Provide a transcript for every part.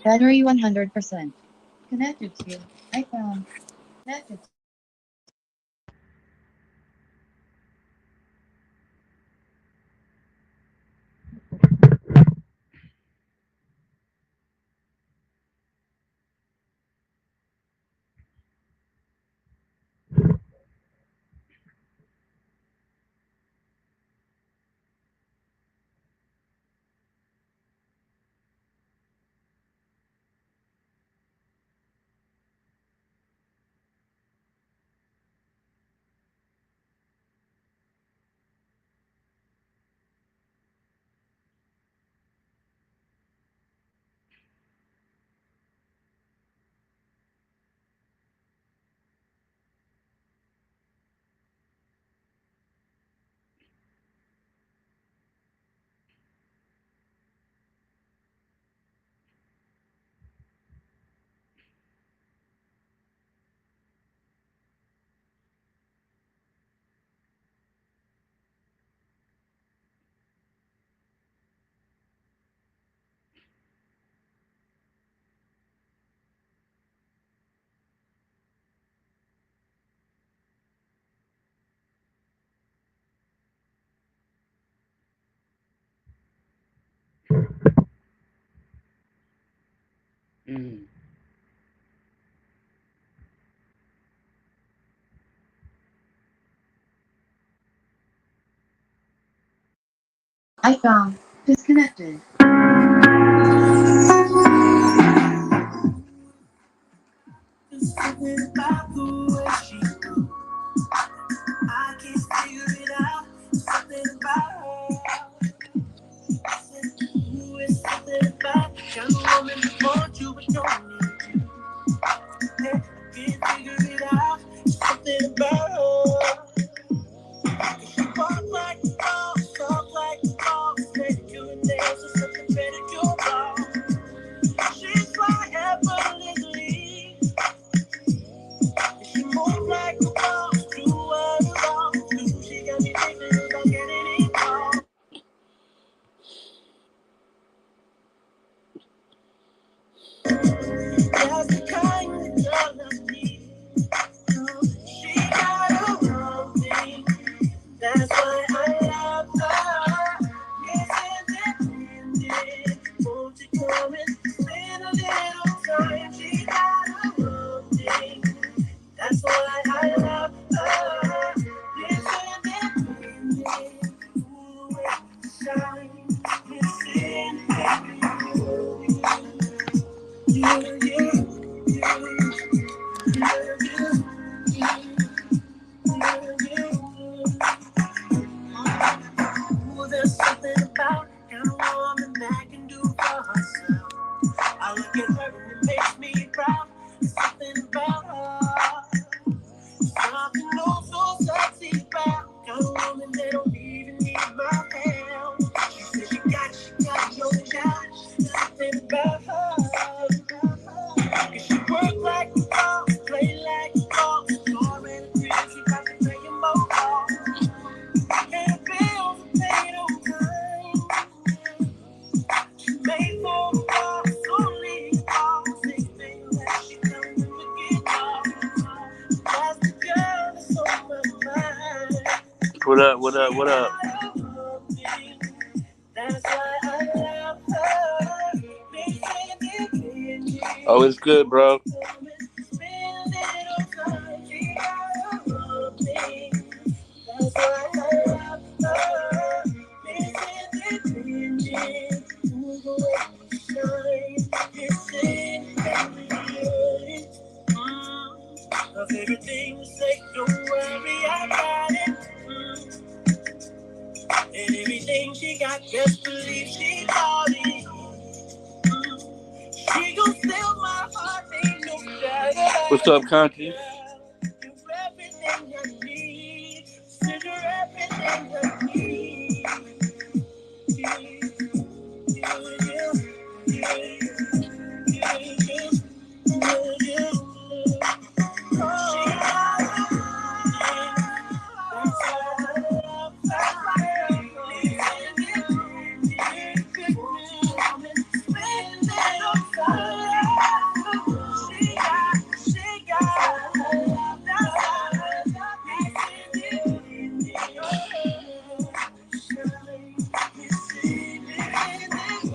Battery 100%. Connected to iPhone. Connected. Mm. iPhone. Disconnected. Something about the way she moves. I can't figure it out. Something about her. Ooh, it's something about the kind of woman that wants you but don't need you. Yeah, I can't figure it out. Something about her. She walk like a boss, talk like a boss. Manicure nails or something pedicure boss. She's fly effortlessly. She moves like a boss, do what a boss do. She got me thinking about getting involved. That's the kind of girl I need. She got a wrong thing. That's why I love her. Yes, independent. Won't you come and spend a little time? She got a wrong thing. That's why I love her. Yes, independent. Ooh, the way you shine. Yes, independent. There's something about kind of woman that can do for herself. I look at her and it makes me proud. There's something about her. Something oh so sexy about kind of woman that don't even need my help. She said she got no doubt. There's something about her. 'Cause she work like a boss, play like a boss. Score and a three, she got to play them both. And bills are paid on time. She made for the boss, only the boss. Anything that she done to forget off. That's the girl that's on my mind. What up, what up, what up? That's why I love her. Oh, it's good, bro. Of everything you say, don't worry, I got it. And everything she got, just believe she got it. She gon' steal my heart, ain't no doubt about it. What's up, Conti? You're everything I need. Said you're everything I need.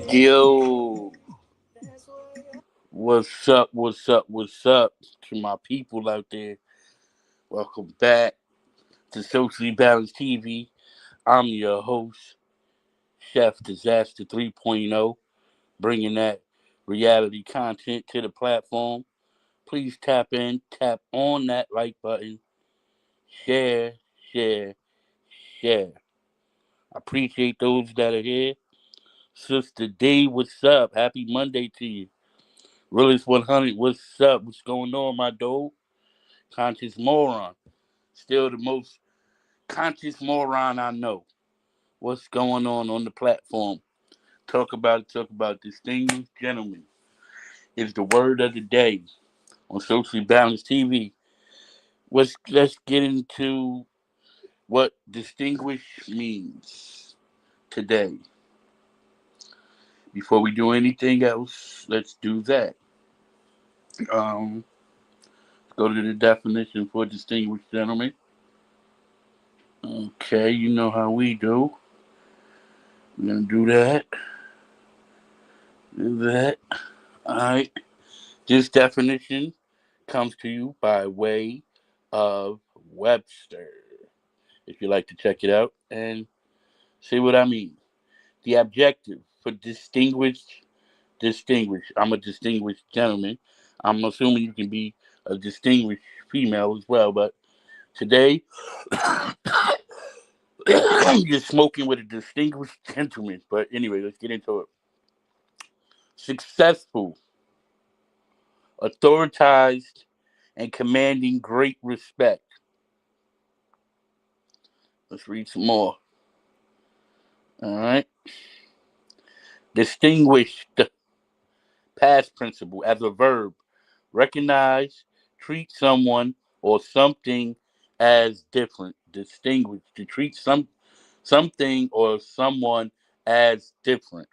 Yo, what's up? What's up? What's up to my people out there? Welcome back to Socially Balanced TV. I'm your host, Chef Disaster 3.0, bringing that reality content to the platform. Please tap in, tap on that like button, share, share, share. I appreciate those that are here. Sister D, what's up? Happy Monday to you. Realist 100, what's up? What's going on, my dog? Conscious moron. Still the most conscious moron I know. What's going on the platform? Talk about distinguished gentlemen is the word of the day on Socially Balanced TV. Let's get into what distinguished means today. Before we do anything else, let's do that. Um, go to the definition for distinguished gentleman. Okay, you know how we do. We're gonna do that. Do that. Alright. This definition comes to you by way of Webster. If you'd like to check it out and see what I mean. The objective for distinguished. I'm a distinguished gentleman. I'm assuming you can be a distinguished female as well, but today you're smoking with a distinguished gentleman. But anyway, let's get into it. Successful, authorized, and commanding great respect. Let's read some more. All right. Distinguished, past principle as a verb. Recognize, treat someone or something as different. Distinguished, to treat something or someone as different.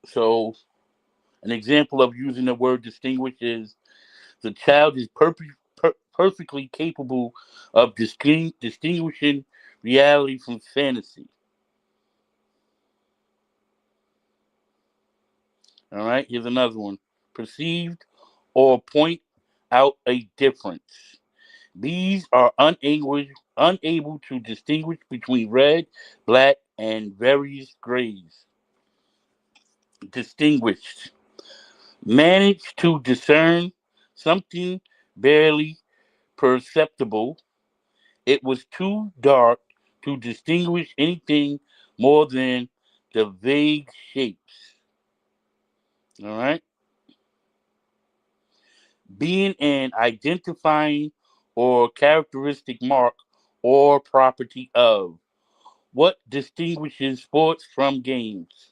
So, an example of using the word distinguish is the child is perfectly capable of distinguishing reality from fantasy. All right, here's another one. Perceived or point out a difference. These are unable to distinguish between red, black, and various grays. Distinguished. Manage to discern something barely perceptible. It was too dark to distinguish anything more than the vague shapes. All right. Being an identifying or characteristic mark or property of. What distinguishes sports from games?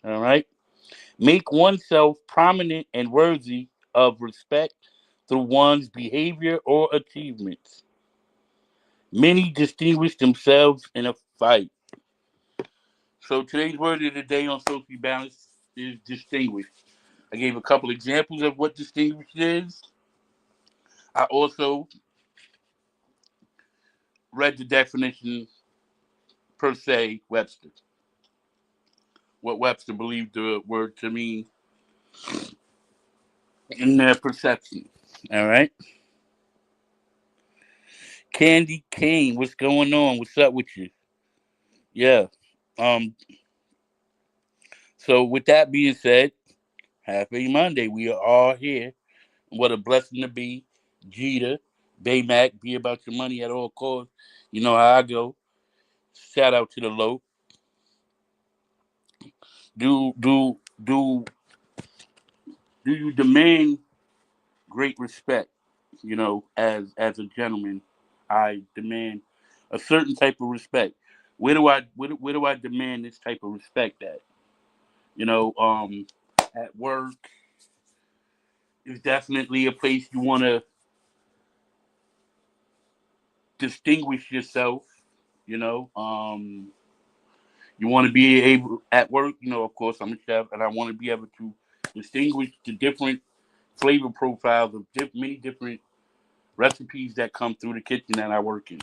All right. Make oneself prominent and worthy of respect through one's behavior or achievements. Many distinguish themselves in a fight. So today's word of the day on Socially Balance is distinguished. I gave a couple examples of what distinguished is. I also read the definition per se Webster. What Webster believed the word to mean in their perception. All right. Candy Cane, what's going on? What's up with you? Yeah. Um. So with that being said, happy Monday. We are all here. What a blessing to be. Jeter, Baymack, be about your money at all costs. You know how I go. Shout out to the low. Do do do do you demand great respect? You know, as a gentleman, I demand a certain type of respect. Where do I demand this type of respect at? You know, at work is definitely a place you want to distinguish yourself. You know, you want to be able at work. You know, of course, I'm a chef, and I want to be able to distinguish the different flavor profiles of many different recipes that come through the kitchen that I work in.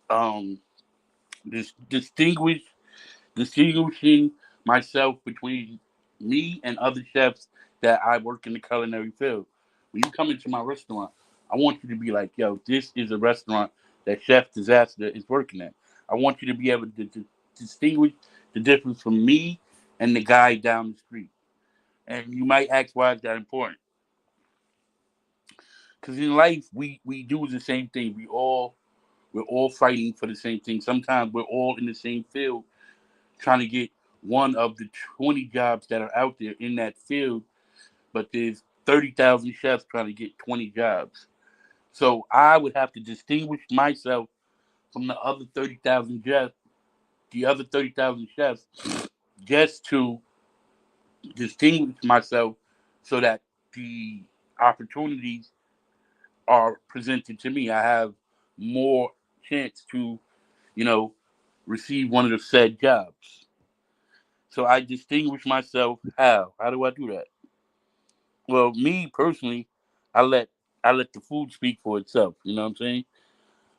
um distinguish distinguishing myself between me and other chefs that I work in the culinary field. When you come into my restaurant, I want you to be like, yo, this is a restaurant that Chef Disaster is working at. I want you to be able to distinguish the difference from me and the guy down the street. And you might ask, why is that important? Because in life, we do the same thing. We're all fighting for the same thing. Sometimes we're all in the same field, trying to get one of the 20 jobs that are out there in that field, but there's 30,000 chefs trying to get 20 jobs. So I would have to distinguish myself from the other 30,000 chefs, just to distinguish myself so that the opportunities are presented to me. I have more chance to, you know, receive one of the said jobs. So I distinguish myself. How? How do I do that? Well, me personally, I let I let the food speak for itself. You know what I'm saying?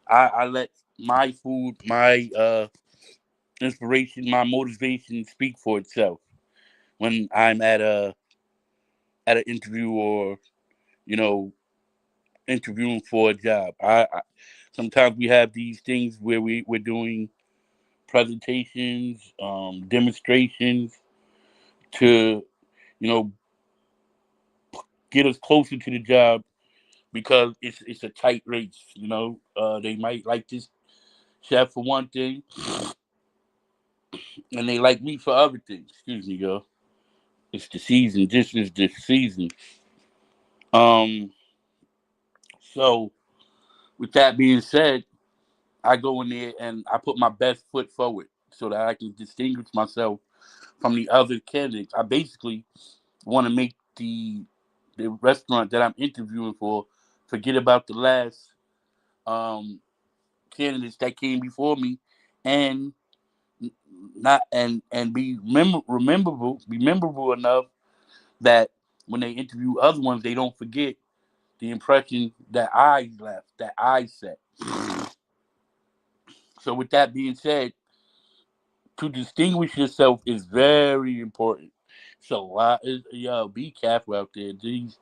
I let my food, my inspiration, my motivation speak for itself when I'm at an interview, or you know, interviewing for a job. I sometimes we have these things where we're doing presentations, demonstrations to, you know, get us closer to the job, because it's a tight race. You know, they might like this chef for one thing, and they like me for other things. Excuse me, girl. It's the season. This is the season. Um. So, with that being said, I go in there and I put my best foot forward so that I can distinguish myself from the other candidates. I basically want to make the restaurant that I'm interviewing for forget about the last um, candidates that came before me, and not and be memorable enough that when they interview other ones, they don't forget the impression that I left, that I set. So with that being said, to distinguish yourself is very important. So yo, be careful out there. These,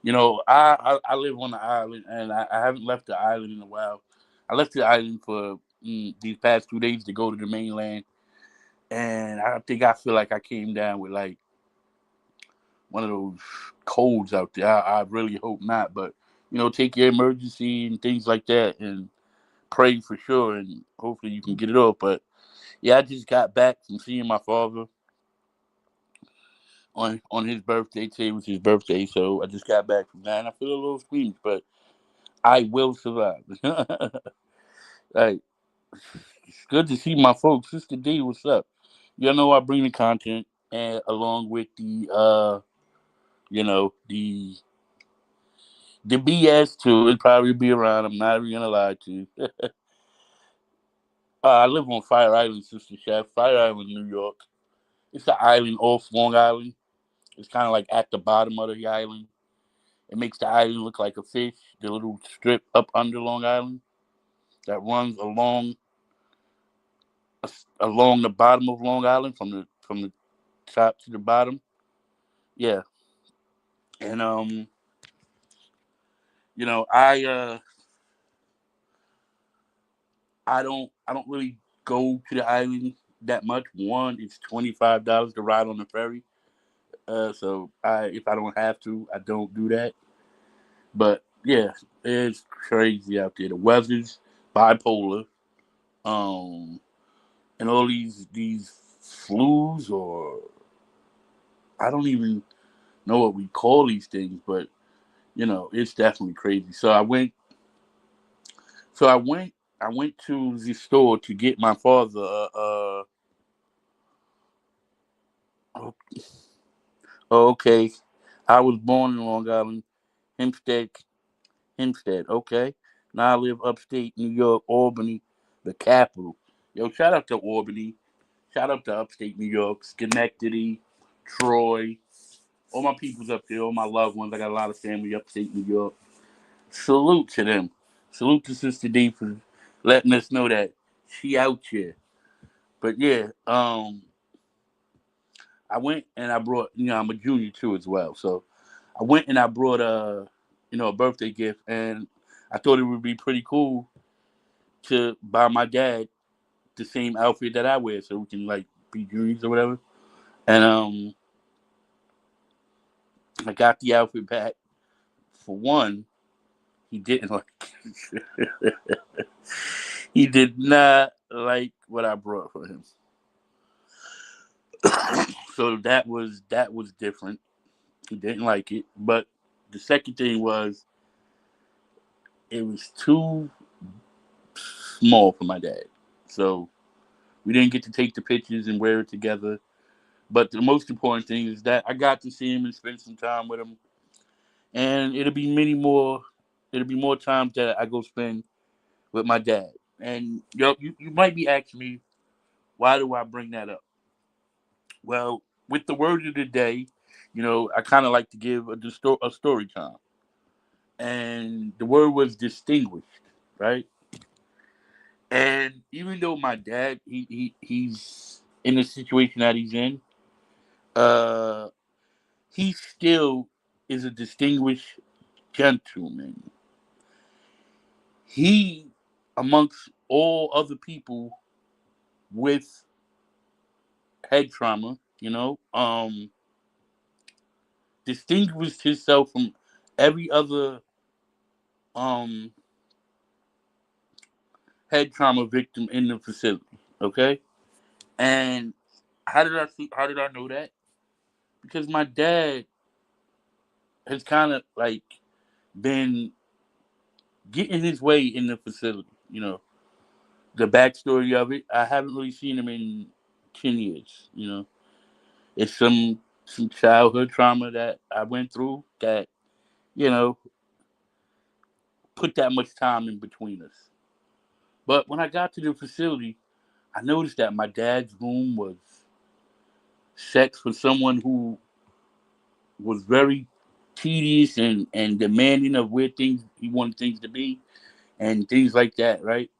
you know, I live on the island, and I haven't left the island in a while. I left the island for these past 2 days to go to the mainland, and I think I feel like I came down with like one of those colds out there. I really hope not, but you know, take your emergency and things like that, and pray for sure, and hopefully you can get it off. But yeah, I just got back from seeing my father on his birthday. Today was his birthday, so I just got back from that, and I feel a little squeamish, but I will survive. Like, it's good to see my folks. Sister D, what's up? You know I bring the content, and along with you know, the BS too. It'll probably be around. I'm not even gonna lie to you. I live on Fire Island, Sister Chef. Fire Island, New York. It's an island off Long Island. It's kind of like at the bottom of the island. It makes the island look like a fish. The little strip up under Long Island that runs along the bottom of Long Island from the top to the bottom. Yeah, and you know, I don't really go to the island that much. One, it's $25 to ride on the ferry. So I if I don't have to, I don't do that. But yeah, it's crazy out there. The weather's bipolar. Um, and all these flus, or I don't even know what we call these things, but you know, it's definitely crazy. So I went to the store to get my father. Oh, okay, I was born in Long Island, Hempstead, Hempstead. Okay, now I live upstate New York, Albany, the capital. Yo, shout out to Albany. Shout out to upstate New York, Schenectady, Troy. All my people's up there, all my loved ones. I got a lot of family upstate New York. Salute to them. Salute to Sister D for letting us know that she out here. But yeah, I went and I brought, I'm a junior too as well. So I went and I brought a birthday gift, and I thought it would be pretty cool to buy my dad the same outfit that I wear, so we can like be juniors or whatever. And I got the outfit back. For one, he didn't like it. He did not like what I brought for him. So that was different. He didn't like it. But the second thing was it was too small for my dad. So we didn't get to take the pictures and wear it together. But the most important thing is that I got to see him and spend some time with him. And it'll be more times that I go spend with my dad. And you might be asking me, why do I bring that up? Well, with the word of the day, I kind of like to give a story time. And the word was distinguished, right? And even though my dad, he's in the situation that he's in, uh, he still is a distinguished gentleman. He, amongst all other people with head trauma, distinguished himself from every other um head trauma victim in the facility. Okay, and how did I know that? Because my dad has kind of like been getting his way in the facility. The backstory of it. I haven't really seen him in 10 years. It's some childhood trauma that I went through that you know put that much time in between us. But when I got to the facility, I noticed that my dad's room was set for someone who was very tedious and demanding of where things he wanted things to be and things like that, right?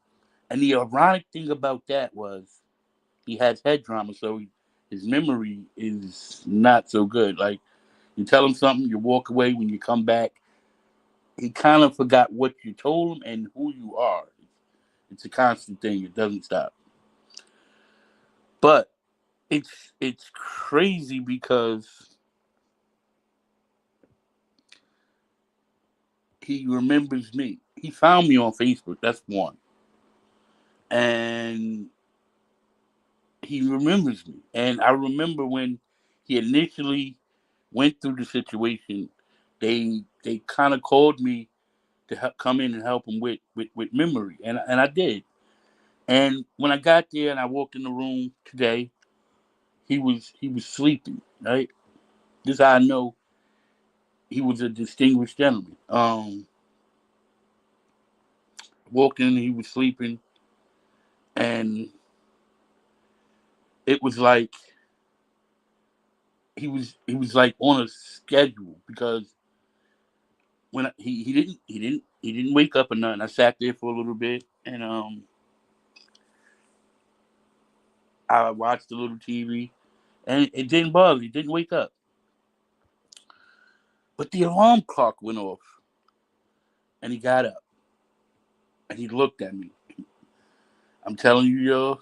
And the ironic thing about that was he has head trauma, so his memory is not so good. Like you tell him something, you walk away. When you come back, he kind of forgot what you told him and who you are. It's a constant thing; it doesn't stop. But it's crazy because he remembers me. He found me on Facebook. That's one, and he remembers me. And I remember when he initially went through the situation, they kind of called me to come in and help him with memory, and I did. And when I got there and I walked in the room today, he was sleeping. Right, this is how I know he was a distinguished gentleman. Walked in, he was sleeping, and it was like he was like on a schedule because he didn't wake up or nothing. I sat there for a little bit and I watched a little TV and it didn't bother. He didn't wake up, but the alarm clock went off and he got up and he looked at me. I'm telling you, yo,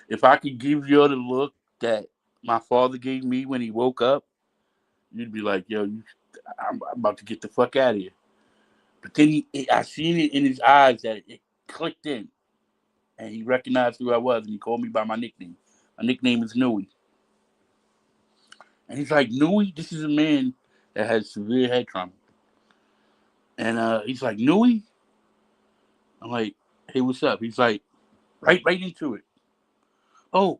if I could give you the look that my father gave me when he woke up, you'd be like, yo, I'm about to get the fuck out of here. But then I seen it in his eyes that it clicked in, and he recognized who I was, and he called me by my nickname. My nickname is Nui, and he's like, Nui, this is a man that has severe head trauma, and he's like, Nui, I'm like, hey, what's up? He's like, right into it. Oh,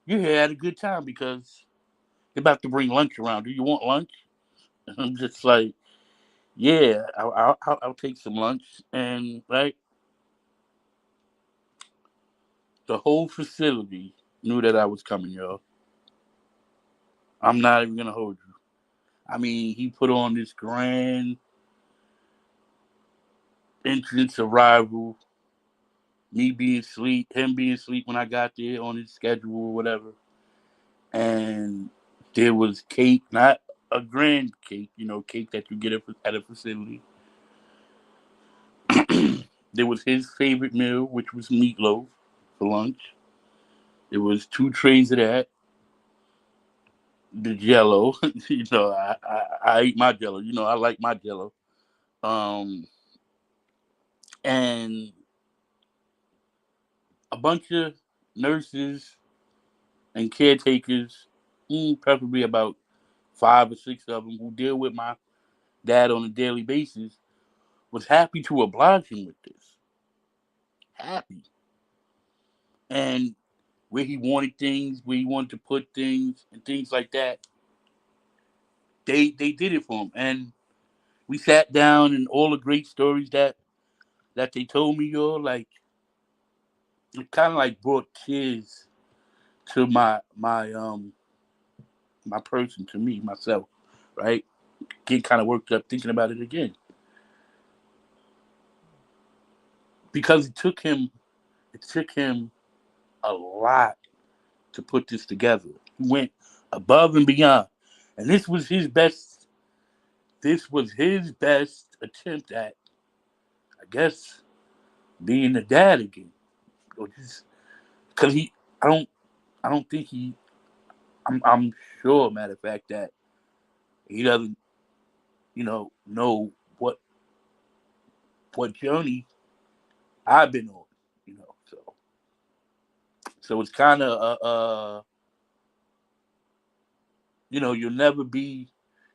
you here had a good time because they're about to bring lunch around. Do you want lunch? And I'm just like, yeah, I'll take some lunch, and right, the whole facility knew that I was coming, yo. I'm not even gonna hold you. I mean, he put on this grand entrance arrival. me being asleep, him being asleep when I got there on his schedule or whatever. And there was cake, not a grand cake, cake that you get at a facility. There was his favorite meal, which was meatloaf for lunch. There was two trays of that. The Jello, I eat my Jello. I like my Jello. Um, and a bunch of nurses and caretakers, preferably about 5 or 6 of them who deal with my dad on a daily basis, was happy to oblige him with this. Happy. And where he wanted things, where he wanted to put things, and things like that, they did it for him. And we sat down, and all the great stories that they told me, like it kind of like brought tears to my person, to me, myself, right? Get kind of worked up thinking about it again, because it took him a lot to put this together. He went above and beyond, and this was his best attempt at, I guess, being a dad again. Or just because I don't, I don't think I'm sure, matter of fact, that he doesn't, know what journey I've been on, so it's kind of you'll never be,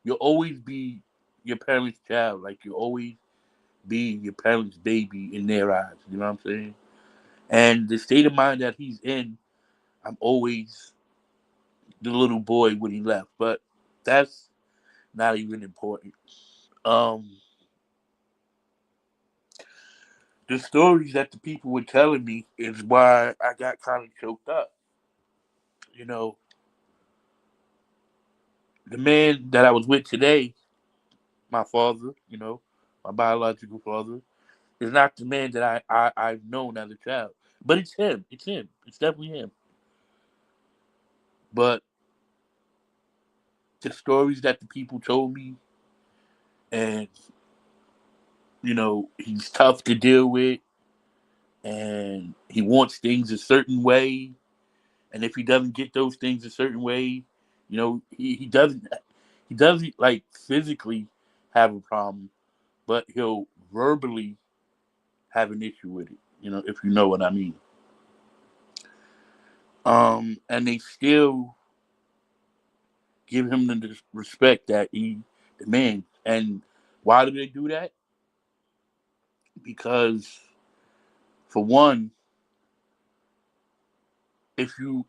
you'll always be your parents' child, like you'll always be your parents' baby in their eyes. You know what I'm saying? And the state of mind that he's in, I'm always the little boy when he left, but that's not even important. Um, the stories that the people were telling me is why I got kind of choked up. You know, the man that I was with today, my father, my biological father, is not the man that I've known as a child. But it's him. It's him. It's definitely him. But the stories that the people told me, and he's tough to deal with, and he wants things a certain way, and if he doesn't get those things a certain way, he doesn't like physically have a problem, but he'll verbally have an issue with it. If you know what I mean. And they still give him the respect that he demands. And why do they do that? Because, for one, if you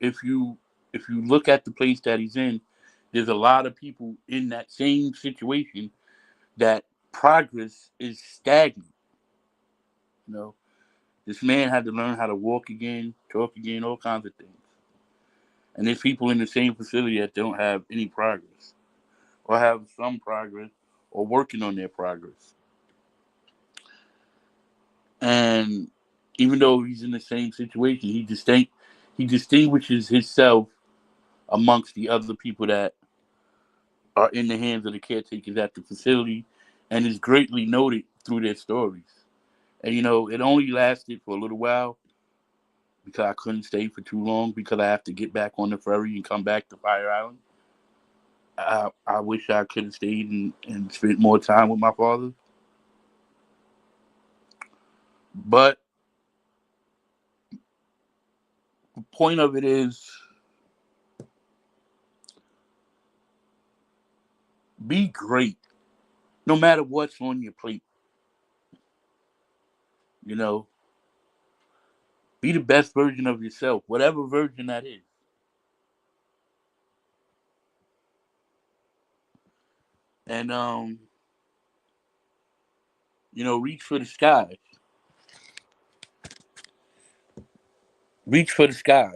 look at the place that he's in, there's a lot of people in that same situation that progress is stagnant. You know, this man had to learn how to walk again, talk again, all kinds of things. And there's people in the same facility that don't have any progress, or have some progress, or working on their progress. And even though he's in the same situation, he distinguishes himself amongst the other people that are in the hands of the caretakers at the facility, and is greatly noted through their stories. And it only lasted for a little while because I couldn't stay for too long because I have to get back on the ferry and come back to Fire Island. I wish I could have stayed and spent more time with my father. But the point of it is, be great no matter what's on your plate. You know, be the best version of yourself, whatever version that is. And reach for the sky. Reach for the sky.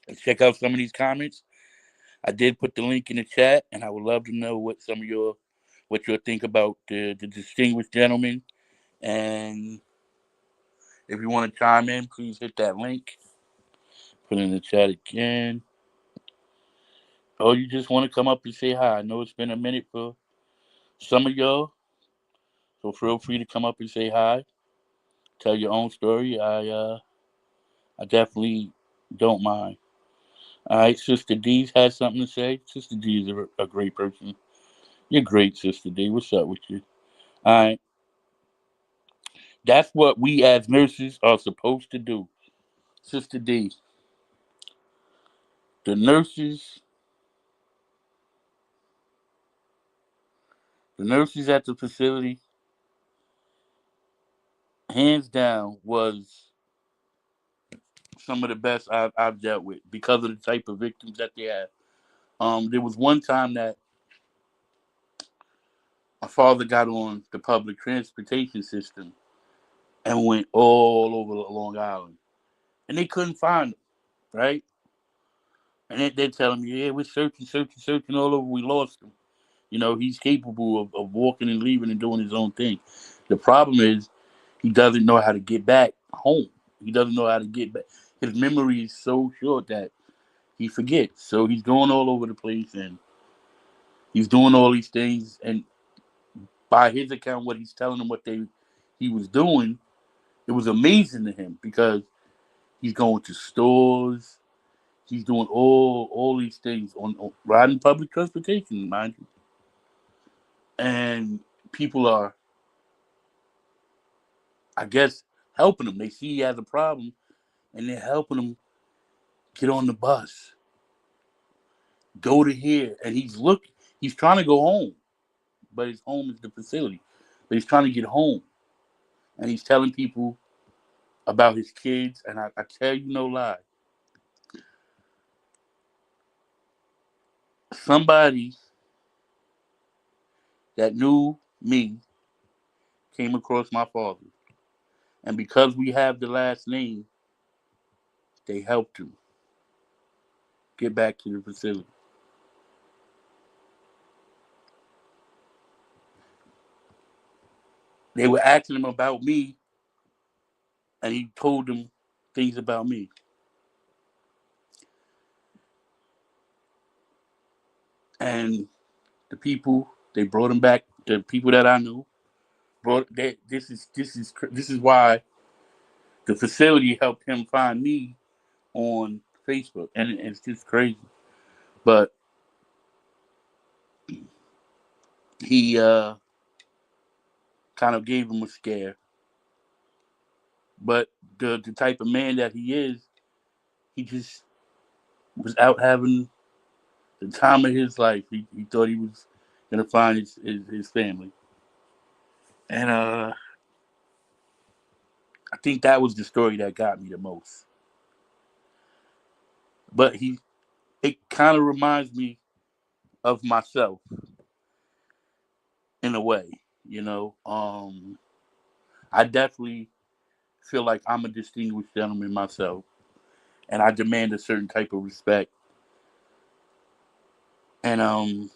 Let's check out some of these comments. I did put the link in the chat, and I would love to know what you'll think about the distinguished gentleman, and If you want to chime in, please hit that link. Put it in the chat again. Or you just want to come up and say hi. I know it's been a minute for some of y'all, so feel free to come up and say hi. Tell your own story. I definitely don't mind. All right, Sister D's has something to say. Sister D is a great person. You're great, Sister D. What's up with you? All right, that's what we as nurses are supposed to do. Sister D, the nurses, the nurses at the facility, hands down, was some of the best I've dealt with because of the type of victims that they had. There was one time that my father got on the public transportation system and went all over Long Island, and they couldn't find him, right? And they're telling me, yeah, we're searching all over. We lost him. You know, he's capable of walking and leaving and doing his own thing. The problem is he doesn't know how to get back home. He doesn't know how to get back. His memory is so short that he forgets. So he's going all over the place and he's doing all these things. And by his account, what he's telling them he was doing, it was amazing to him because he's going to stores. He's doing all these things on riding public transportation, mind you. And people are, I guess, helping him. They see he has a problem, and they're helping him get on the bus, go to here, and He's trying to go home, but his home is the facility. But he's trying to get home, and he's telling people about his kids. And I tell you no lie, somebody that knew me came across my father, and because we have the last name, they helped him get back to the facility. They were asking him about me, and he told them things about me. And the people they brought him back. The people that I knew brought that. This is why the facility helped him find me on Facebook, and it's just crazy. But he kind of gave him a scare. But the type of man that he is, he just was out having the time of his life. He thought he was gonna find his family, and I think that was the story that got me the most. But it kind of reminds me of myself in a way, you know. I definitely feel like I'm a distinguished gentleman myself, and I demand a certain type of respect. And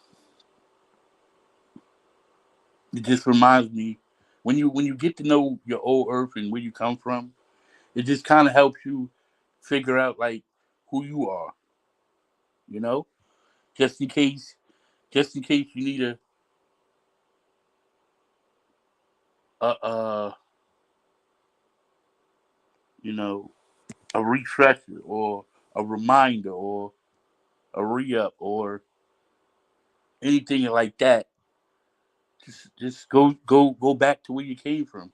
it just reminds me when you get to know your old earth and where you come from, it just kind of helps you figure out like who you are, you know, just in case, just in case you need a you know a refresher or a reminder or a re-up or anything like that. Just go back to where you came from,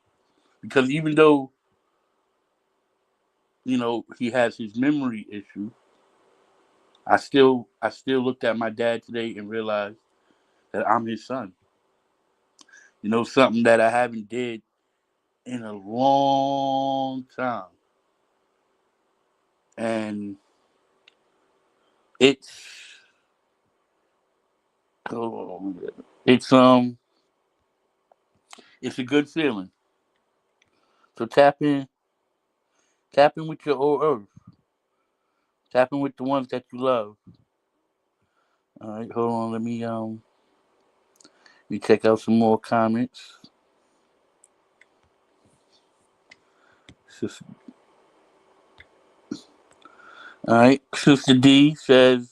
because even though he has his memory issue, I still looked at my dad today and realized that I'm his son. Something that I haven't did in a long time, and it's oh, it's it's a good feeling. So tap in with your old earth, tap in with the ones that you love. All right, hold on, let me check out some more comments. Sister, all right. Sister D says,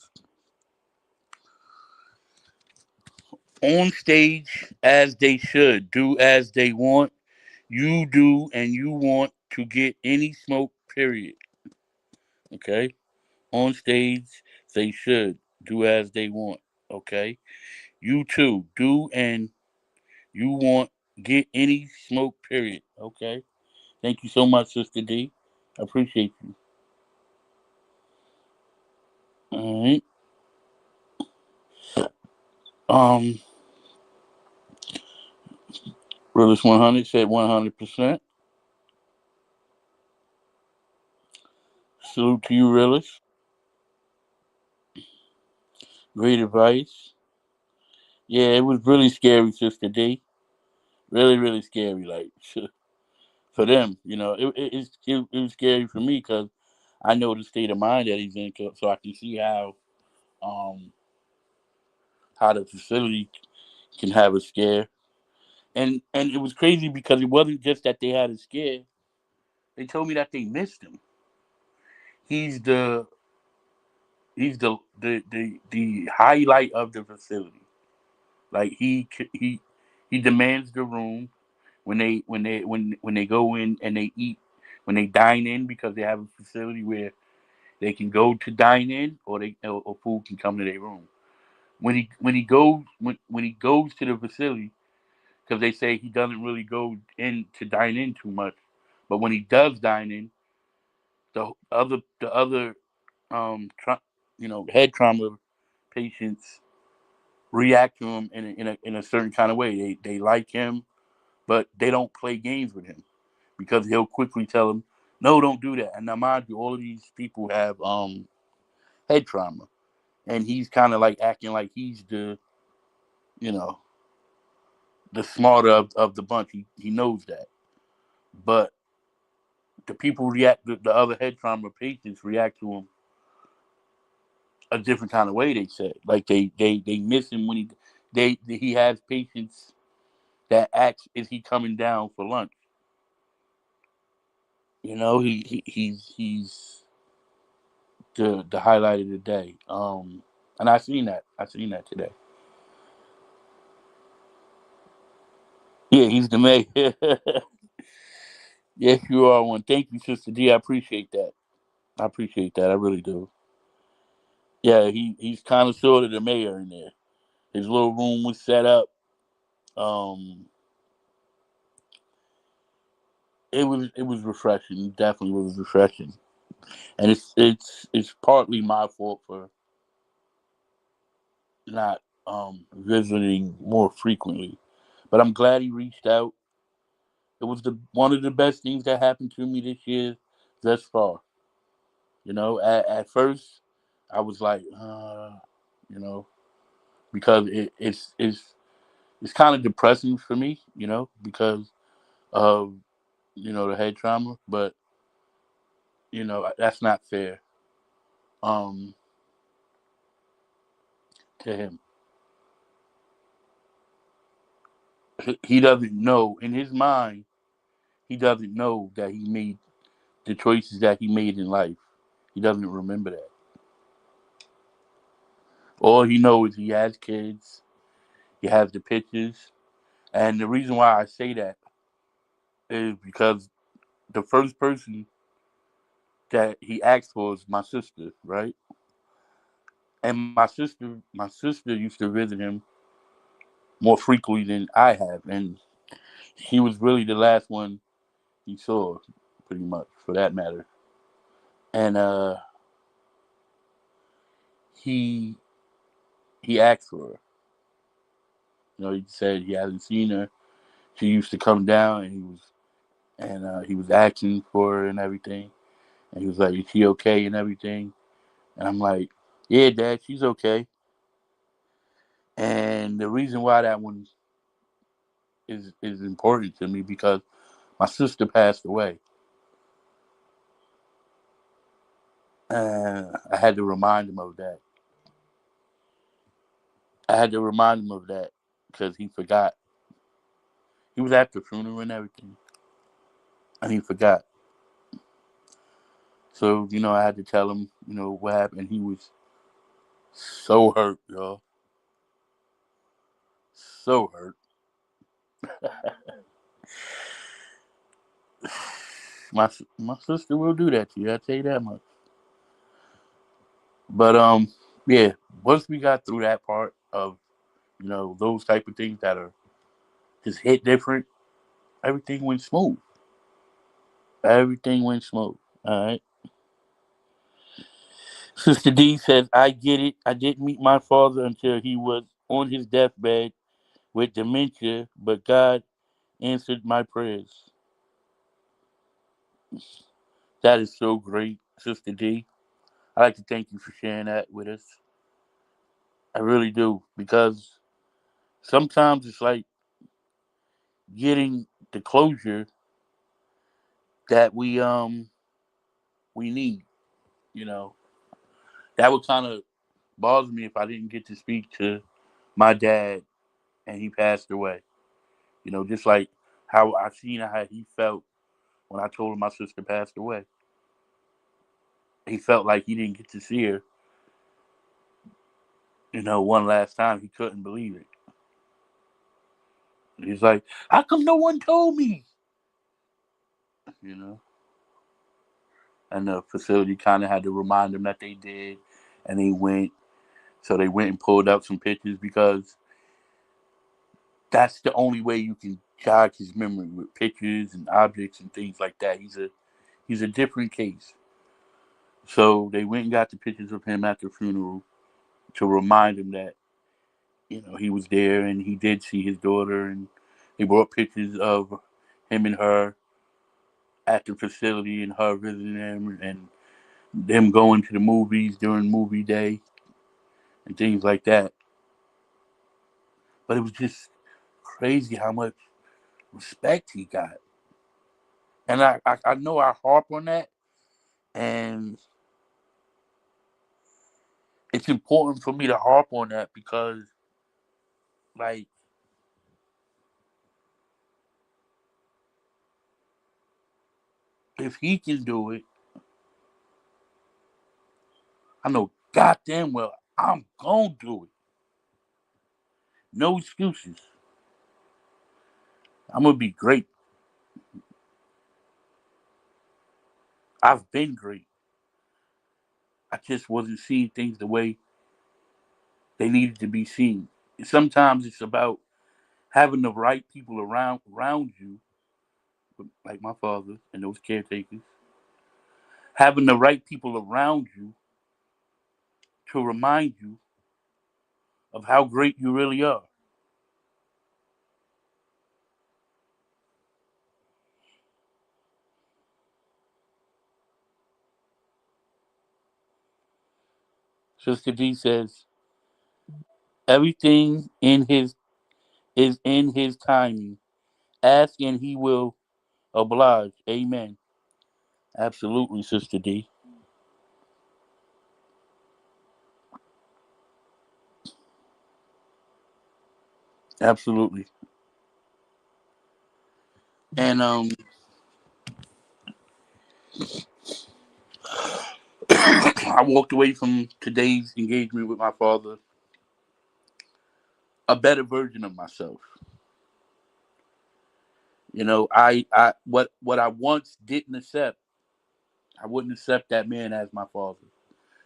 on stage as they should, do as they want. You do and you want to get any smoke, period. Okay? On stage, they should do as they want. Okay? You too, do and you want get any smoke, period. Okay? Thank you so much, Sister D. I appreciate you. All right. Um, Realist 100 said 100%. Salute to you, Realist. Great advice. Yeah, it was really scary, Sister D. Really, really scary. Like, for them, it was scary for me because I know the state of mind that he's in, so I can see um how the facility can have a scare. And it was crazy because it wasn't just that they had a scare. They told me that they missed him. He's the he's the highlight of the facility. Like he demands the room when they go in and they eat, when they dine in, because they have a facility where they can go to dine in, or food can come to their room. When he goes to the facility, because they say he doesn't really go in to dine in too much, but when he does dine in, the other head trauma patients react to him in a certain kind of way. They like him, but they don't play games with him because he'll quickly tell them, "No, don't do that." And now, mind you, all of these people have head trauma, and he's kind of like acting like he's you know the smarter of the bunch. He knows that, but the people react. The other head trauma patients react to him a different kind of way. They said, like they miss him when he has patients that asks, "Is he coming down for lunch?" He's the highlight of the day. And I seen that. I seen that today. Yeah, he's the mayor. Yes, you are one. Thank you, Sister D. I appreciate that. I appreciate that. I really do. Yeah, he's kind of sort of the mayor in there. His little room was set up. Um, it was refreshing. It definitely was refreshing, and it's partly my fault for not visiting more frequently. But I'm glad he reached out. It was the one of the best things that happened to me this year thus far. At first I was like, you know, because it's kind of depressing for me, because of the head trauma. But that's not fair um to him. He doesn't know in his mind. He doesn't know that he made the choices that he made in life. He doesn't remember that. All he knows is he has kids. He has the pictures. And the reason why I say that is because the first person that he asked for is my sister, right? And my sister used to visit him more frequently than I have, and he was really the last one he saw, pretty much, for that matter. And he he asked for her. He said he hasn't seen her. She used to come down, and he was asking for her and everything. And he was like, "Is she okay?" and everything. And I'm like, "Yeah, Dad, she's okay." And the reason why that one is important to me because my sister passed away. I had to remind him of that. I had to remind him of that because he forgot. He was at the funeral and everything, and he forgot. So, I had to tell him, what happened. He was so hurt, y'all. So hurt. My sister will do that to you. I tell you that much. But yeah. Once we got through that part of those type of things that are just hit different, everything went smooth. Everything went smooth. All right. Sister D says, "I get it. I didn't meet my father until he was on his deathbed with dementia, but God answered my prayers." That is so great, Sister D. I'd like to thank you for sharing that with us. I really do, because sometimes it's like getting the closure that we need. You know, that would kind of bother me if I didn't get to speak to my dad and he passed away. Just like how I seen how he felt when I told him my sister passed away. He felt like he didn't get to see her, one last time. He couldn't believe it. He's like, "How come no one told me?" You know, and the facility kind of had to remind them that they did, and they went. So they went and pulled out some pictures, because that's the only way you can jog his memory, with pictures and objects and things like that. He's a different case. So they went and got the pictures of him at the funeral to remind him that he was there and he did see his daughter, and they brought pictures of him and her at the facility and her visiting him, and them going to the movies during movie day and things like that. But it was just crazy how much respect he got. And I know I harp on that, and it's important for me to harp on that because, like, if he can do it, I know goddamn well I'm gonna do it. No excuses. I'm gonna be great. I've been great. I just wasn't seeing things the way they needed to be seen. Sometimes it's about having the right people around you, like my father and those caretakers. Having the right people around you to remind you of how great you really are. Sister D says, "Everything in his is in his timing. Ask and he will oblige." Amen. Absolutely, Sister D. Absolutely. And I walked away from today's engagement with my father a better version of myself. I what I once didn't accept, I wouldn't accept that man as my father.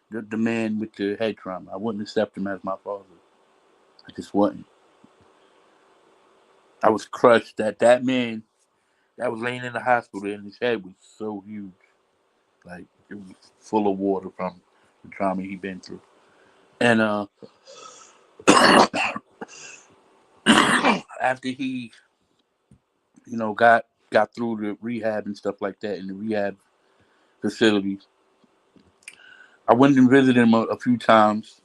The man with the head trauma, I wouldn't accept him as my father. I just wouldn't. I was crushed that that man that was laying in the hospital and his head was so huge, like it was full of water from the trauma he'd been through. And after he, got through the rehab and stuff like that in the rehab facility, I went and visited him a few times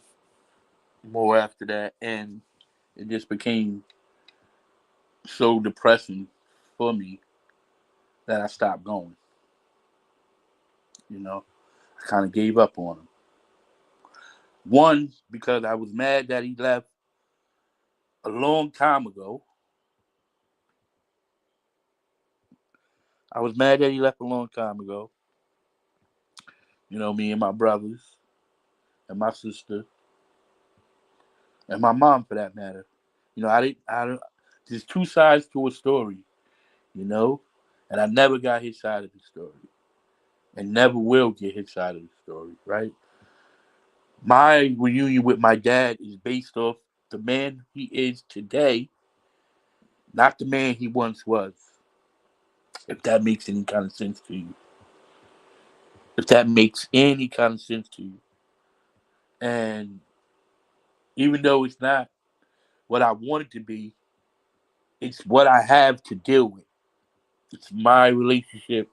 more after that, and it just became so depressing for me that I stopped going. I kind of gave up on him. One, because I was mad that he left a long time ago. I was mad that he left a long time ago. Me and my brothers and my sister and my mom for that matter. I don't, there's two sides to a story, you know, and I never got his side of the story and never will get his side of the story, right? My reunion with my dad is based off the man he is today, not the man he once was, if that makes any kind of sense to you. If that makes any kind of sense to you. And even though it's not what I want it to be, it's what I have to deal with. It's my relationship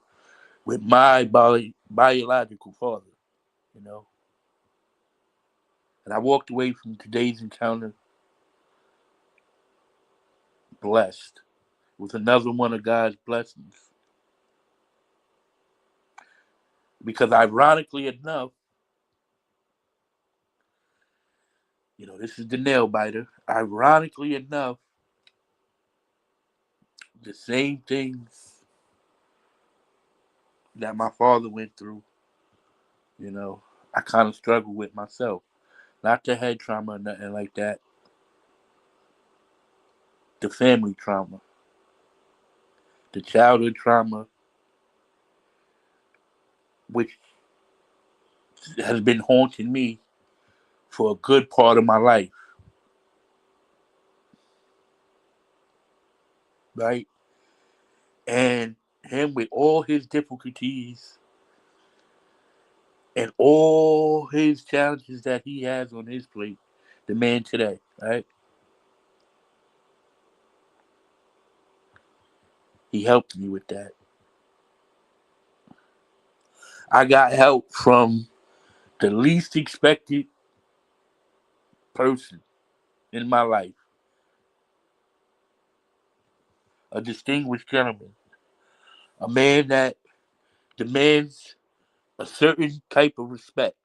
with my biological father, you know. And I walked away from today's encounter blessed with another one of God's blessings. Because ironically enough, this is the nail biter. Ironically enough, the same things that my father went through, you know, I kind of struggle with myself. Not the head trauma or nothing like that, the family trauma, the childhood trauma, which has been haunting me for a good part of my life, right? And him with all his difficulties and all his challenges that he has on his plate, the man today, right? He helped me with that. I got help from the least expected person in my life, a distinguished gentleman, a man that demands a certain type of respect.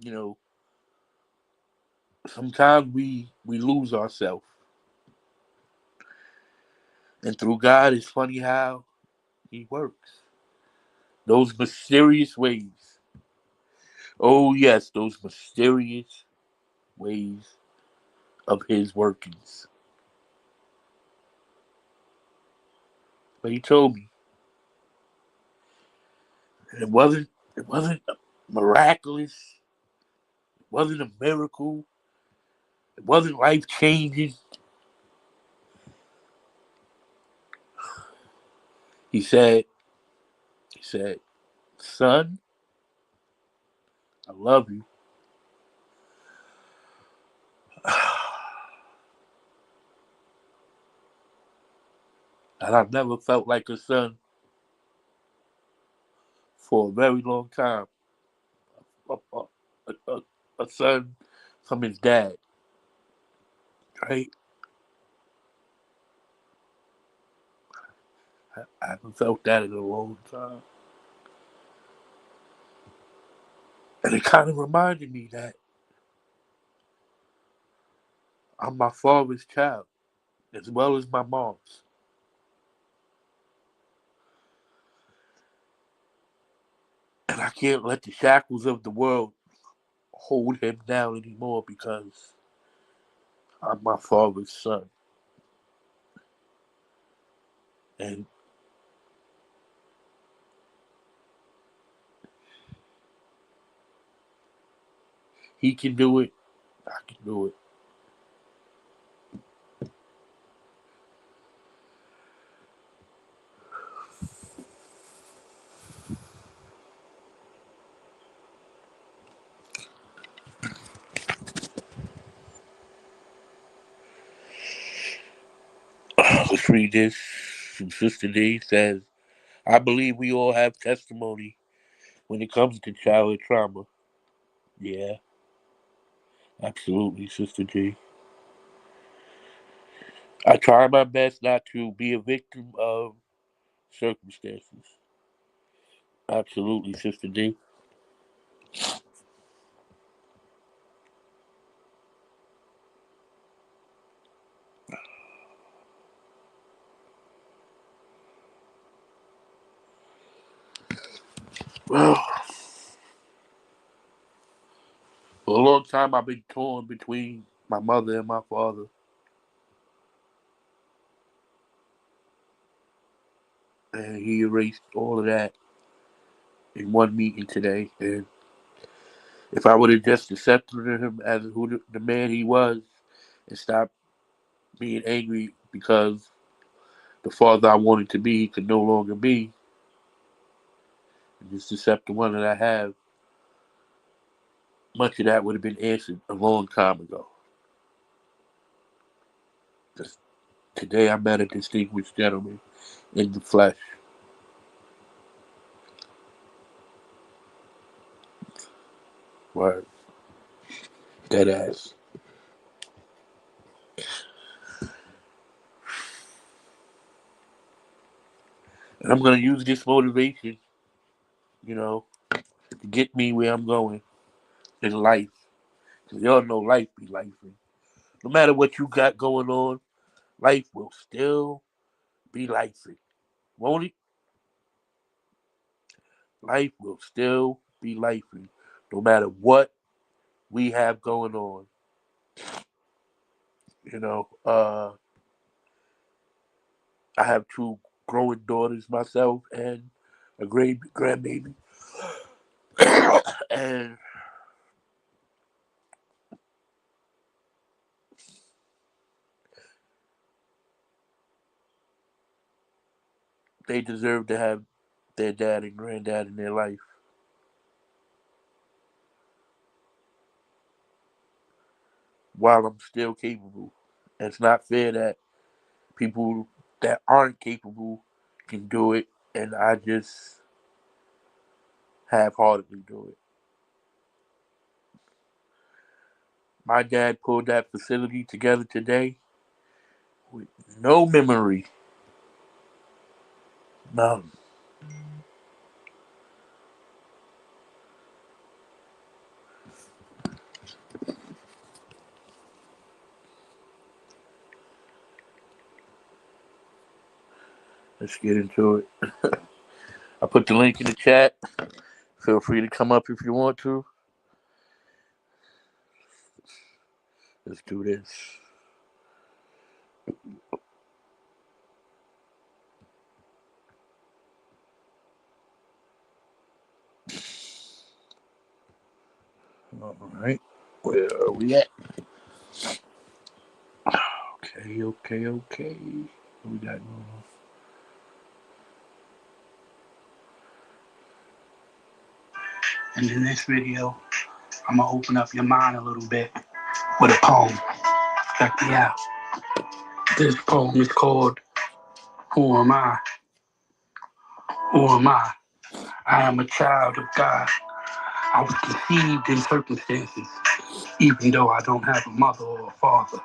You know, sometimes we lose ourselves, and through God, it's funny how He works. Those mysterious ways. Oh yes, those mysterious ways of His workings. But He told me it wasn't miraculous. It wasn't a miracle. It wasn't life changing. He said, he said, son, I love you. And I've never felt like a son for a very long time. A, a, a, a son from his dad, right? I haven't felt that in a long time. And it kind of reminded me that I'm my father's child as well as my mom's. And I can't let the shackles of the world hold him down anymore because I'm my father's son. And he can do it, I can do it. Let's read this. From Sister D says, I believe we all have testimony when it comes to childhood trauma. Yeah, absolutely, Sister G. I try my best not to be a victim of circumstances. Absolutely, Sister D. Well, for a long time, I've been torn between my mother and my father. And he erased all of that in one meeting today. And if I would have just accepted him as who the man he was and stopped being angry because the father I wanted to be he could no longer be, and just accept the one that I have, much of that would have been answered a long time ago. Just today I met a distinguished gentleman in the flesh. Word. Dead ass. And I'm gonna use this motivation, you know, to get me where I'm going in life. Cause y'all know life be life. No matter what you got going on, life will still be life. Won't it? Life will still be life. No matter what we have going on. You know, I have two growing daughters myself and a great grandbaby. And they deserve to have their dad and granddad in their life while I'm still capable. And it's not fair that people that aren't capable can do it and I just half-heartedly do it. My dad pulled that facility together today with no memory. None. Let's get into it. I put the link in the chat. Feel free to come up if you want to. Let's do this. All right. Where are we at? Okay. What we got going on? And in this video, I'm gonna open up your mind a little bit with a poem. Check me out. This poem is called Who Am I? Who am I? I am a child of God. I was conceived in circumstances, even though I don't have a mother or a father.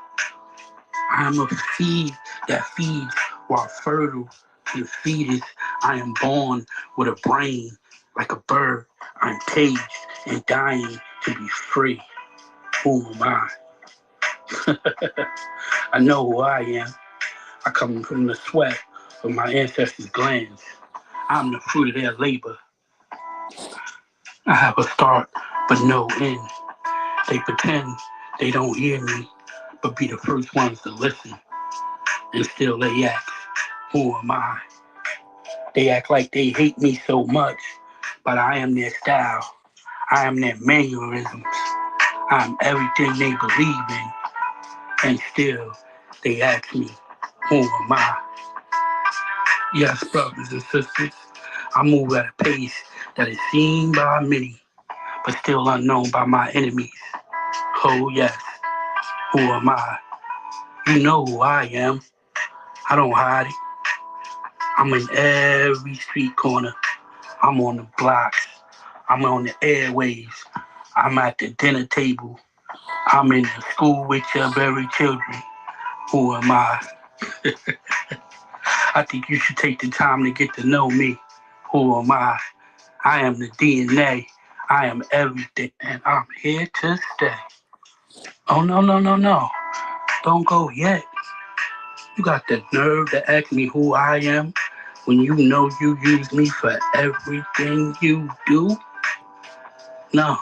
I am a seed that feeds while fertile in fetus. I am born with a brain like a bird. I'm caged and dying to be free. Who am I? I know who I am. I come from the sweat of my ancestors' glands. I'm the fruit of their labor. I have a start, but no end. They pretend they don't hear me, but be the first ones to listen. And still they ask, who am I? They act like they hate me so much, but I am their style. I am their mannerisms. I'm everything they believe in. And still they ask me, who am I? Yes, brothers and sisters, I move at a pace that is seen by many, but still unknown by my enemies. Oh yes, who am I? You know who I am. I don't hide it. I'm in every street corner. I'm on the blocks. I'm on the airways. I'm at the dinner table. I'm in the school with your very children. Who am I? I think you should take the time to get to know me. Who am I? I am the DNA. I am everything, and I'm here to stay. Oh, no. Don't go yet. You got the nerve to ask me who I am? when you know you use me for everything you do? No.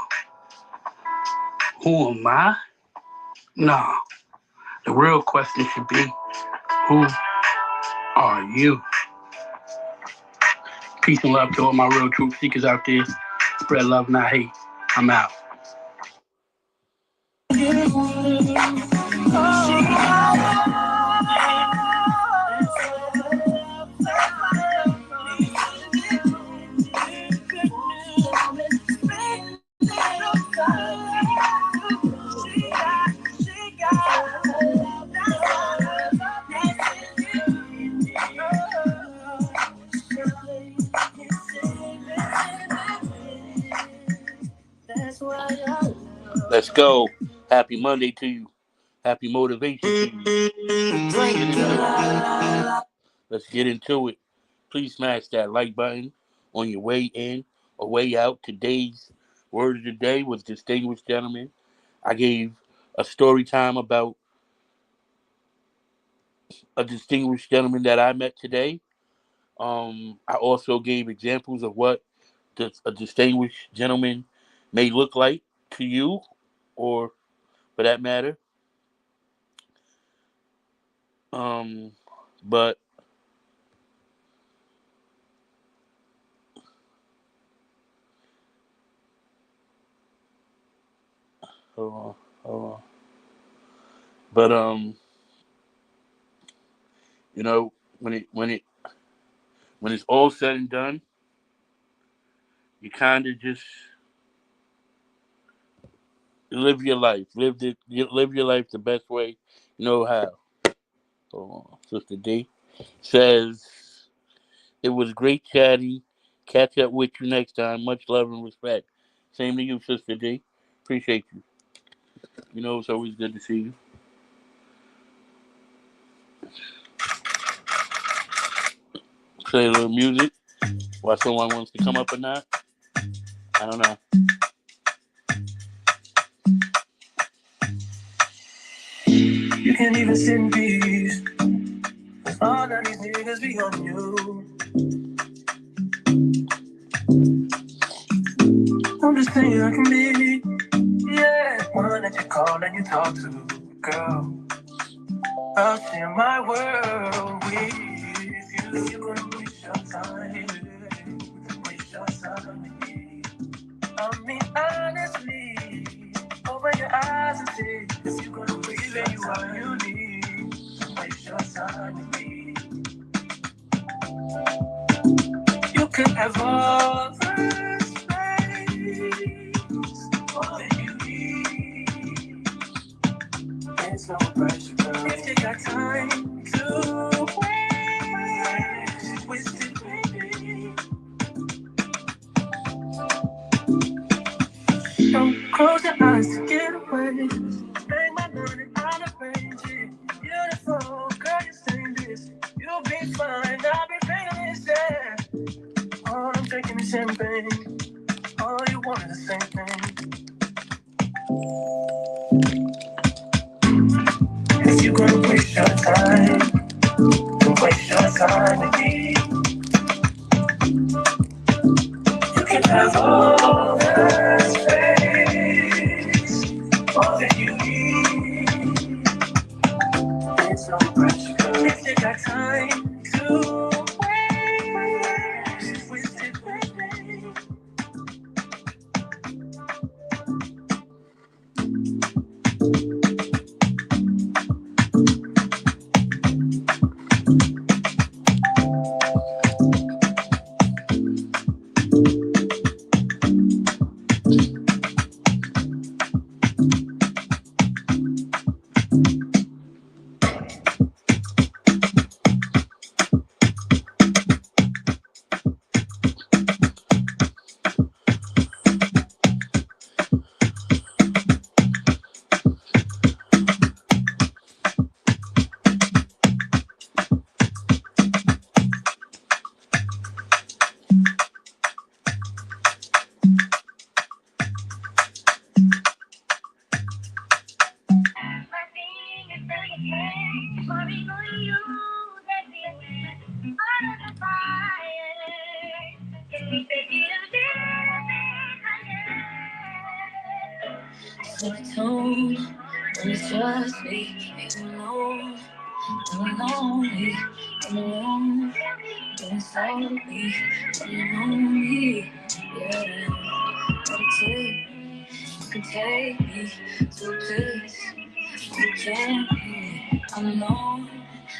Who am I? No. The real question should be, who are you? Peace and love to all my real truth seekers out there. Spread love, not hate. I'm out. Let's go. Happy Monday to you. Happy motivation to you. Let's get into it. Please smash that like button on your way in or way out. Today's word of the day was distinguished gentleman. I gave a story time about a distinguished gentleman that I met today. I also gave examples of what a distinguished gentleman may look like to you, or for that matter. But hold on, hold on. But you know, when it's all said and done, you kind of just live your life, live your life the best way you know how. Hold on. Sister D says it was great chatting. Catch up with you next time. Much love and respect. Same to you, Sister D. Appreciate you. You know it's always good to see you. Play a little music while someone wants to come up or not. I don't know. You can't even sit in peace. All of these niggas be on you. I'm just saying I can be, yeah, one that you call and you talk to, girl. I'll share my world with you. You're gonna waste your time, waste your time with me. I mean, honestly, open your eyes and see if you're gonna waste your time, you need. Waste your time with me. You can have all the space, all that you need. There's no pressure, girl. If you got time to waste it, baby. Don't close your eyes to get away. Make my money out of range. Beautiful, girl, you say this. You'll be fine, I'll be feeling yeah. All I'm drinking is champagne. All you want is the same thing. If you're gonna waste your time, don't waste your time with me. You can have all the space, all that you need. There's no pressure. If you got time to waste it, baby. Tone, when it's just me, alone, lonely, alone, don't follow me, lonely, yeah. But you can take me to a place you can't be. I'm alone,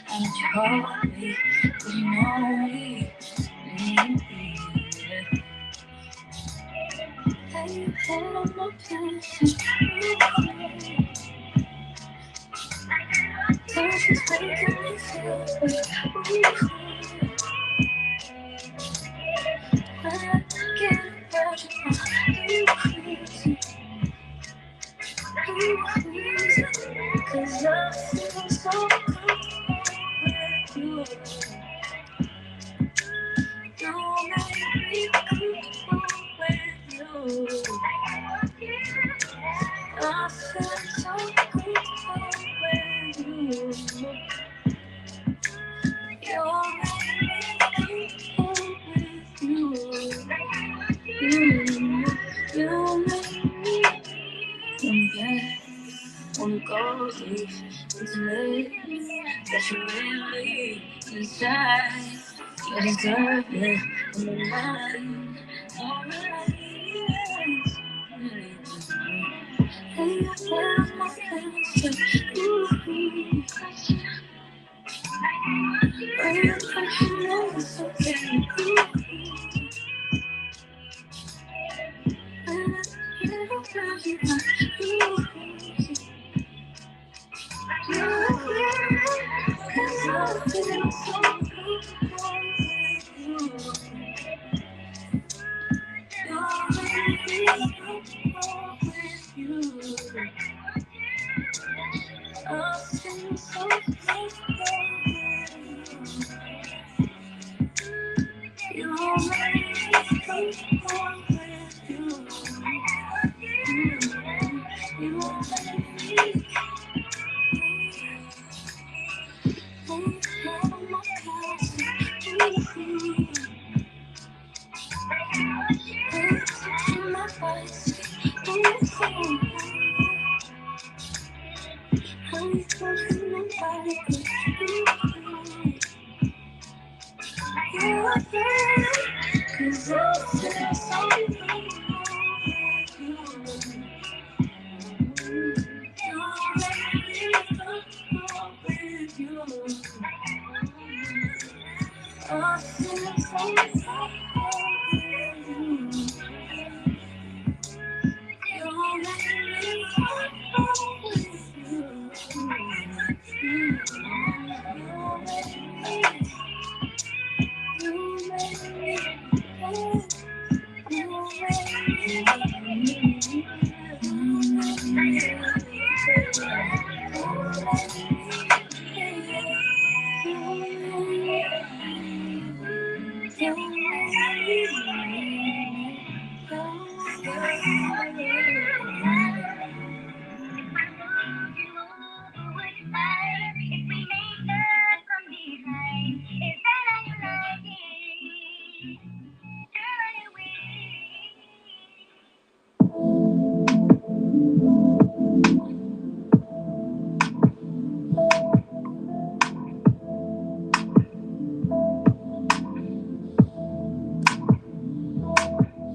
I need you hold me, 'cause you know me. Yeah. Hey, you head on my passion. Touch is making me feel I get about you, crazy, 'cause I feel so good with you. You make me comfortable with you. I feel so comfortable with you. You make me comfortable with you. You make me forget. Wanna go deep into it, that you really inside. You deserve it in the line. Alright, hey, I found my passion. Hey, I know it's okay. You don't have you.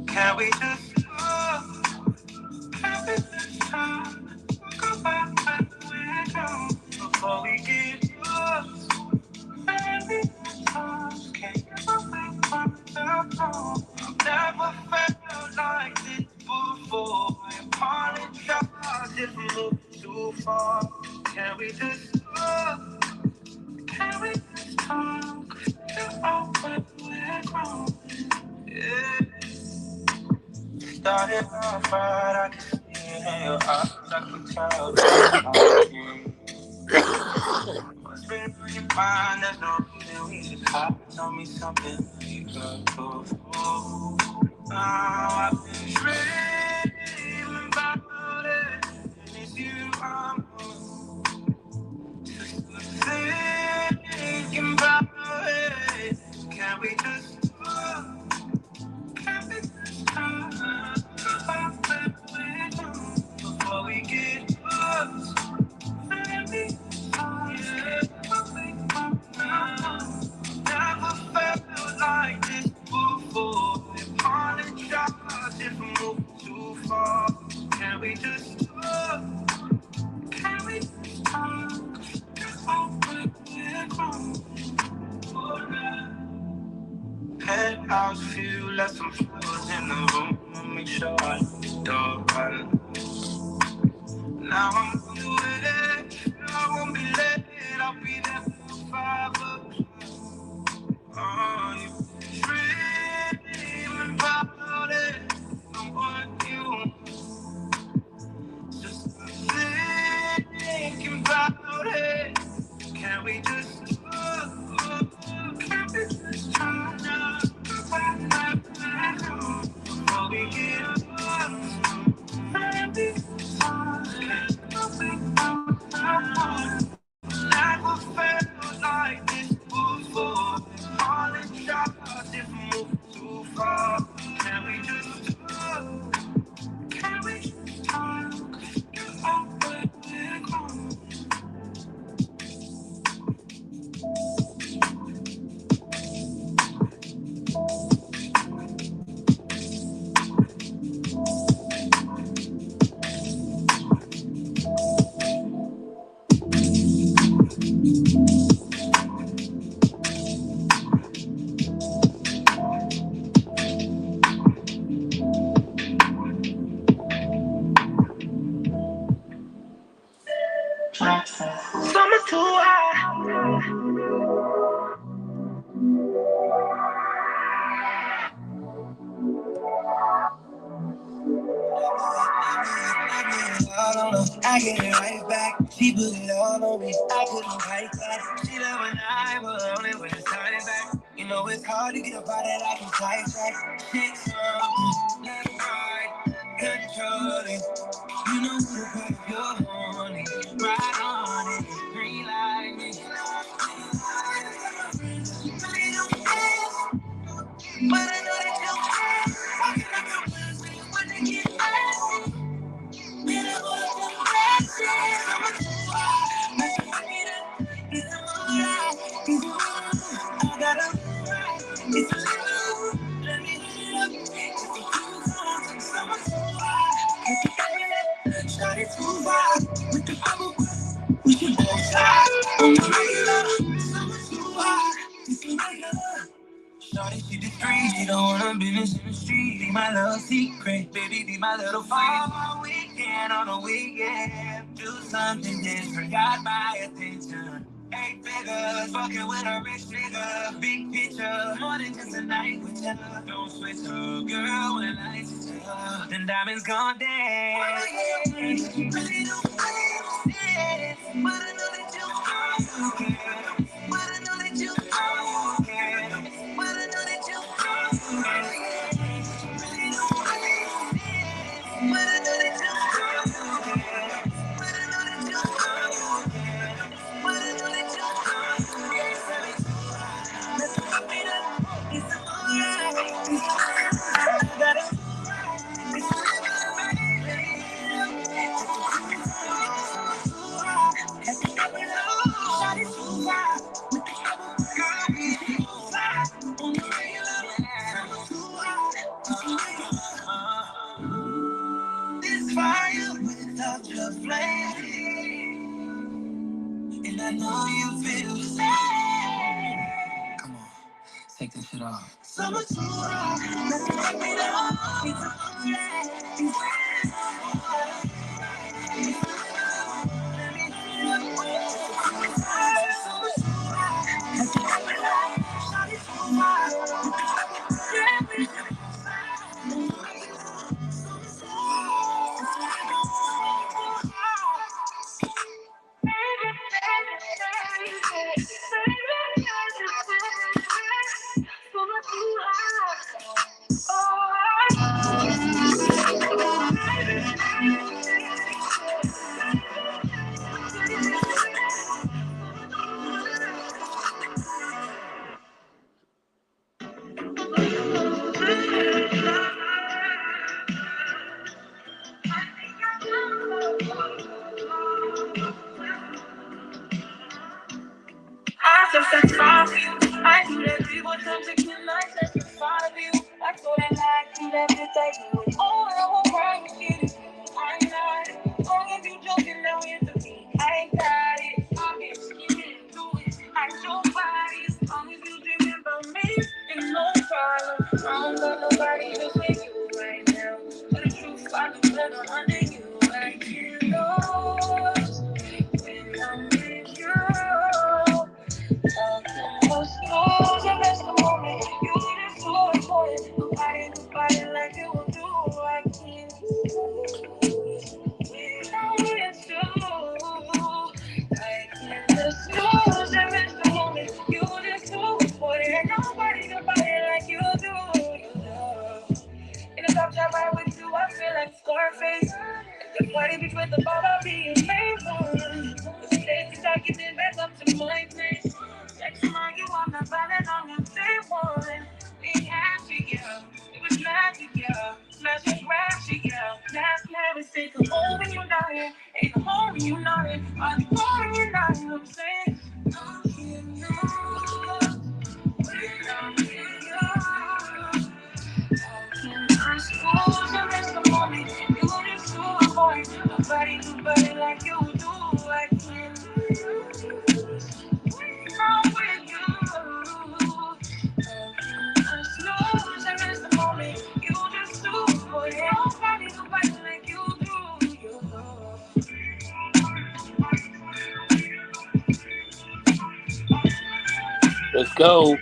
Can we just can we just go back when we're young before we get lost? Maybe times can you go back when we're young? I've never felt like this before. I apologize if I'm looking too far. Can we just can we just talk? Figure out when we're grown. Yeah. Started off right, I can see it in your eyes. I can tell that what's been on your mind, there's no reason we should hide. Tell me something you could go for. Now I've been dreaming about it, and it's you I'm just thinking about it. Can we house feel left some floors in the room. I'll make sure I leave the door right. Now I'm on the way. I won't be late. I'll be there for 5 o'clock. Oh, you dreaming about it. I want you. Just thinking about it. Can we just try now? Before we get never felt like this before. All in shots if we move too far. Can we just talk? Oh, where we're going. Summer too high. I get it right back. She put it all on me. I put it right back. She love when I was only when it's turning back. You know it's hard to get a body that I can fight back. Shit, left, right, controlling. You know the part you're horny. Right on it, green light me. But I know that you're walking up your plans when you want to get messy. Man, I want to messy. I'm a two-eye. Let's fuck it up. It's a moonlight. It's a moonlight. I got a moonlight. It's a little. Let me hit it up. It's a two-eye. I'm a two-eye. It's a little. Shot it too far. With the bubble. We should both slide. On the regular. I'm a two-eye. It's a regular. Shawty, she discreet, she don't wanna business in the street. Be my little secret, baby, be my little freak. All weekend on a weekend, do something different, got my attention. 8 figures, fucking with a rich nigga. Big picture, more than just a night with ya. Don't switch up, girl, when the lights is up. Then diamonds gone dance. Really don't understand, but I know that you care. But I know that you care. But I know that you really don't understand. But I know that you but I know that you but I know that you let's pop it up. It's alright. It's alright. I got it. It's alright. Let's pop it up. Shot it too far. With the trouble, girl, we too far. On the regular, too hot. This fire without your flame. And I know you feel the same. Come on, take this shit off. Summer too hot, let's pop it up. It's alright. It's alright. Summer too hot, let's pop it up. Shot it too hot. Yeah, we I just said five for you. I do that 3 more times again. I said five for you. I told that lie, do that bitch like you. Oh, I won't cry, you get it. I'm not. Long as you joking, now it's me. I ain't got it. I'm just scared to do it. I show body. As long as you dreaming about me, ain't no problem. baby, with the ball, I'll be your main one. Steady talking it back up to my place. Text my you, I'm not valid on your day one. We had to, yeah. It was magic, yeah. Magic, ratchet, yeah. Last never say, come home when you're not here. Ain't home when you're not here. I'm home when you're not here. I'm saying, I'm here now. When I'm with you. I suppose there is the moment you just to avoid nobody like you do. I can't lose when I'm with you. I suppose there is the moment you just to avoid nobody like you do. Let's go.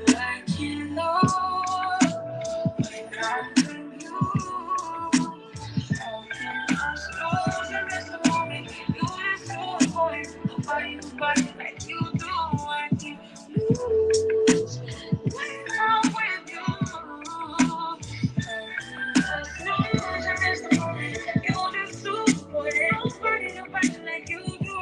Like you know, when I'm with you. I suppose there is the moment you just to avoid nobody like you do. I can't lose when I'm with you. I suppose there is the moment you just to avoid nobody like you do.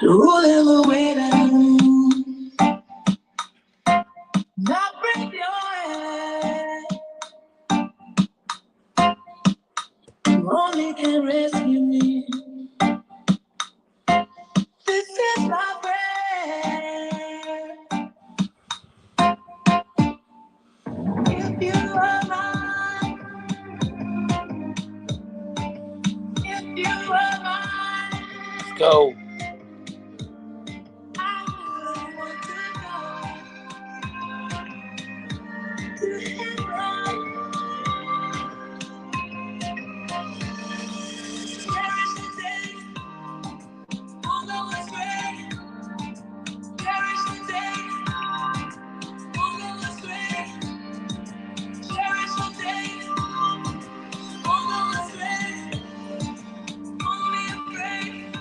Whoever wait not break your head. You only can rescue me. This is my prayer. If you are mine, if you are mine, Let's go. I really want to go to heaven. Cherish the day, although it's red. Cherish the day, although it's red. Cherish the day, although it's red. Only afraid,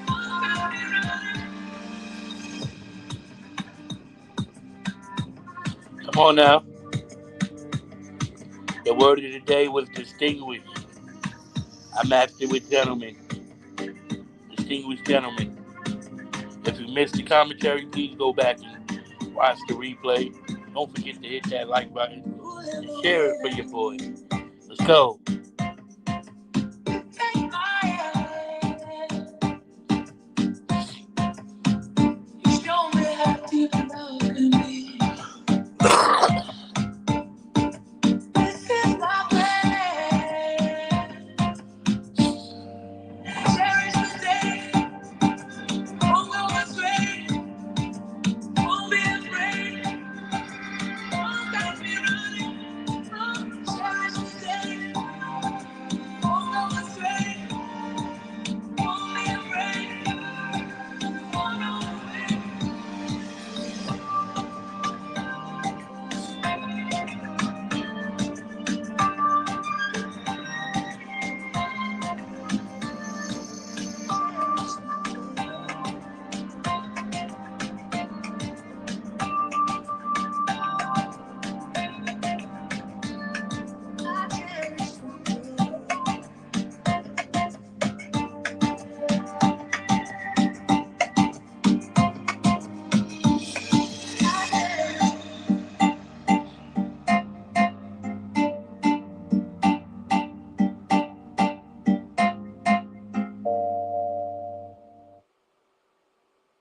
about me running. Come on now. The word of the day was distinguished. I matched it with gentlemen. Distinguished gentlemen. If you missed the commentary, please go back and watch the replay. Don't forget to hit that like button and share it for your boy. Let's go. Take my hand. You show me how deep love can be. This is my plan. Cherish the day, although it's great. Won't be afraid, won't stop me running. Cherish the day, although it's great. Won't be afraid, won't go away.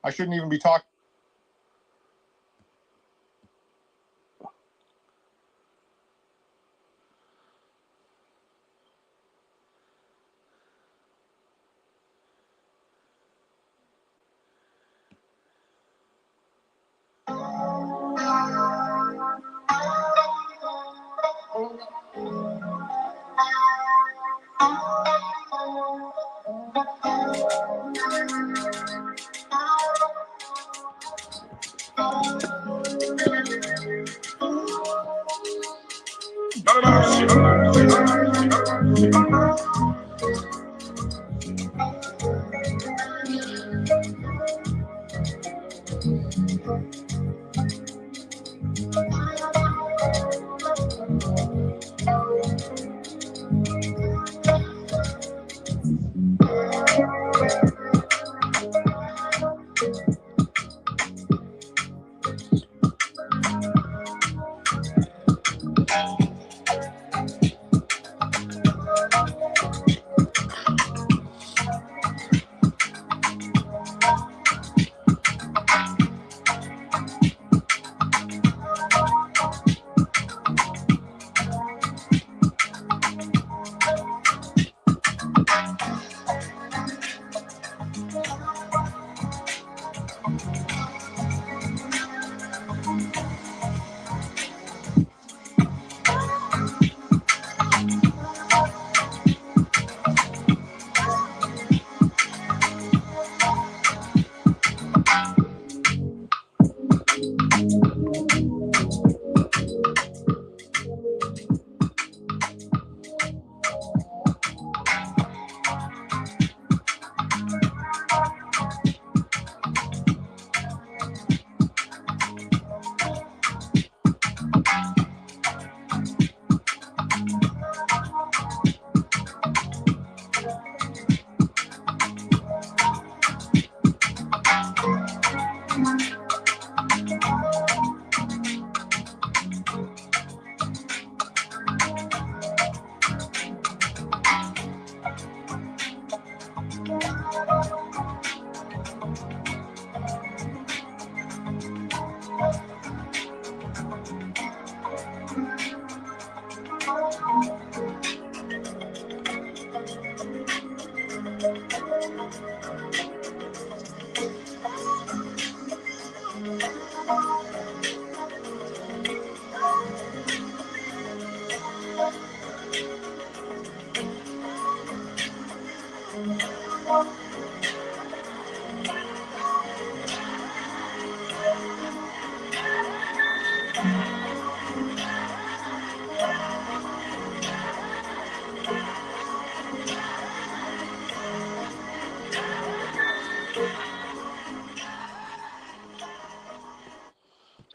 I shouldn't even be talking.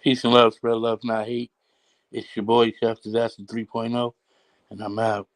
Peace and love, spread love, not hate. It's your boy, Chef Disaster 3.0, and I'm out.